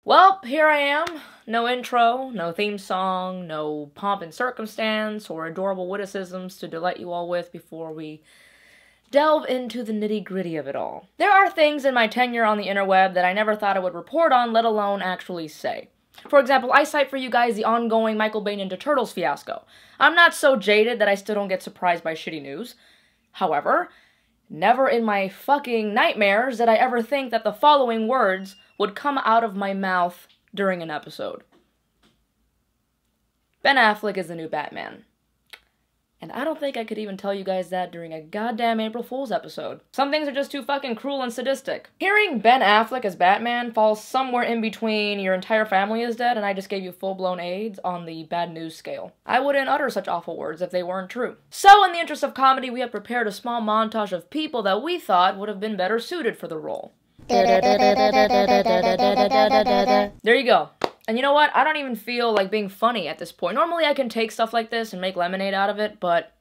Well, here I am. No intro, no theme song, no pomp and circumstance, or adorable witticisms to delight you all with before we delve into the nitty-gritty of it all. There are things in my tenure on the interweb that I never thought I would report on, let alone actually say. For example, I cite for you guys the ongoing Michael Bay Ninja Turtles fiasco. I'm not so jaded that I still don't get surprised by shitty news. However, never in my fucking nightmares did I ever think that the following words would come out of my mouth during an episode. Ben Affleck is the new Batman. And I don't think I could even tell you guys that during a goddamn April Fool's episode. Some things are just too fucking cruel and sadistic. Hearing Ben Affleck as Batman falls somewhere in between your entire family is dead and I just gave you full-blown AIDS on the bad news scale. I wouldn't utter such awful words if they weren't true. So, in the interest of comedy, we have prepared a small montage of people that we thought would have been better suited for the role. There you go. And you know what? I don't even feel like being funny at this point. Normally I can take stuff like this and make lemonade out of it, but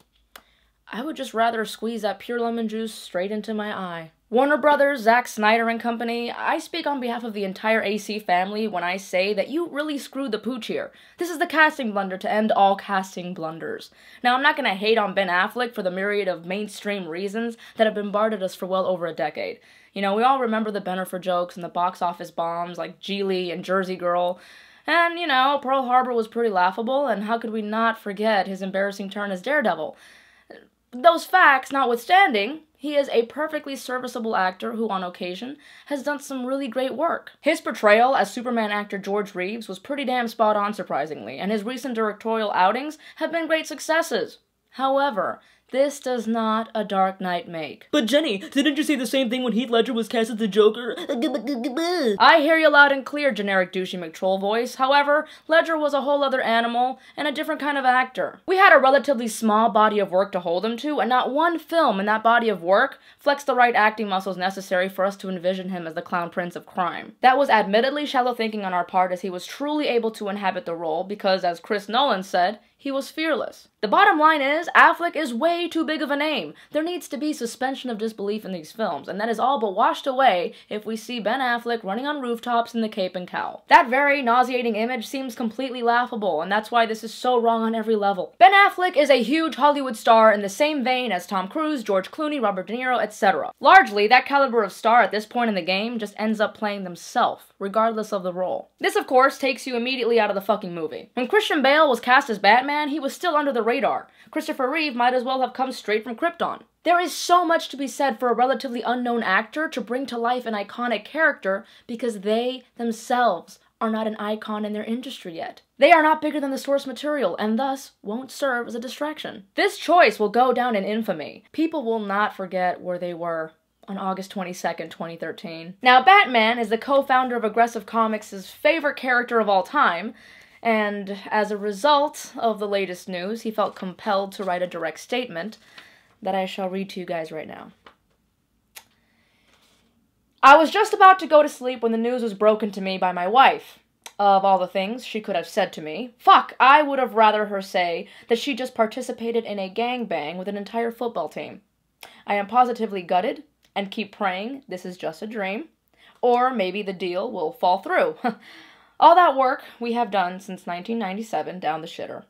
I would just rather squeeze that pure lemon juice straight into my eye. Warner Brothers, Zack Snyder and company, I speak on behalf of the entire AC family when I say that you really screwed the pooch here. This is the casting blunder to end all casting blunders. Now, I'm not gonna hate on Ben Affleck for the myriad of mainstream reasons that have bombarded us for well over a decade. You know, we all remember the Bennifer jokes and the box office bombs like Geely and Jersey Girl. And, you know, Pearl Harbor was pretty laughable, and how could we not forget his embarrassing turn as Daredevil? Those facts notwithstanding, he is a perfectly serviceable actor who, on occasion, has done some really great work. His portrayal as Superman actor George Reeves was pretty damn spot on, surprisingly, and his recent directorial outings have been great successes. However, this does not a Dark Knight make. But Jenny, didn't you say the same thing when Heath Ledger was cast as the Joker? I hear you loud and clear, generic douchey McTroll voice. However, Ledger was a whole other animal and a different kind of actor. We had a relatively small body of work to hold him to, and not one film in that body of work flexed the right acting muscles necessary for us to envision him as the clown prince of crime. That was admittedly shallow thinking on our part, as he was truly able to inhabit the role because, as Chris Nolan said, he was fearless. The bottom line is, Affleck is way too big of a name. There needs to be suspension of disbelief in these films, and that is all but washed away if we see Ben Affleck running on rooftops in the cape and cowl. That very nauseating image seems completely laughable, and that's why this is so wrong on every level. Ben Affleck is a huge Hollywood star in the same vein as Tom Cruise, George Clooney, Robert De Niro, etc. Largely, that caliber of star at this point in the game just ends up playing themselves, regardless of the role. This, of course, takes you immediately out of the fucking movie. When Christian Bale was cast as Batman, he was still under the radar. Christopher Reeve might as well have come straight from Krypton. There is so much to be said for a relatively unknown actor to bring to life an iconic character because they themselves are not an icon in their industry yet. They are not bigger than the source material and thus won't serve as a distraction. This choice will go down in infamy. People will not forget where they were on August 22nd, 2013. Now, Batman is the co-founder of Aggressive Comics' favorite character of all time, and as a result of the latest news, he felt compelled to write a direct statement that I shall read to you guys right now. I was just about to go to sleep when the news was broken to me by my wife. Of all the things she could have said to me, fuck, I would have rather her say that she just participated in a gangbang with an entire football team. I am positively gutted and keep praying this is just a dream, or maybe the deal will fall through. All that work we have done since 1997 down the shitter.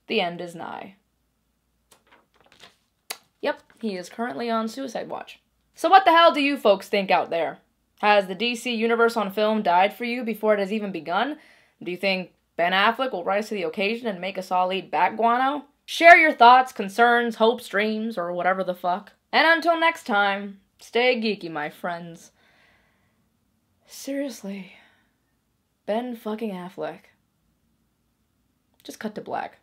The end is nigh. Yep, he is currently on suicide watch. So what the hell do you folks think out there? Has the DC universe on film died for you before it has even begun? Do you think Ben Affleck will rise to the occasion and make us all eat bat guano? Share your thoughts, concerns, hopes, dreams, or whatever the fuck. And until next time, stay geeky, my friends. Seriously. Ben fucking Affleck. Just cut to black.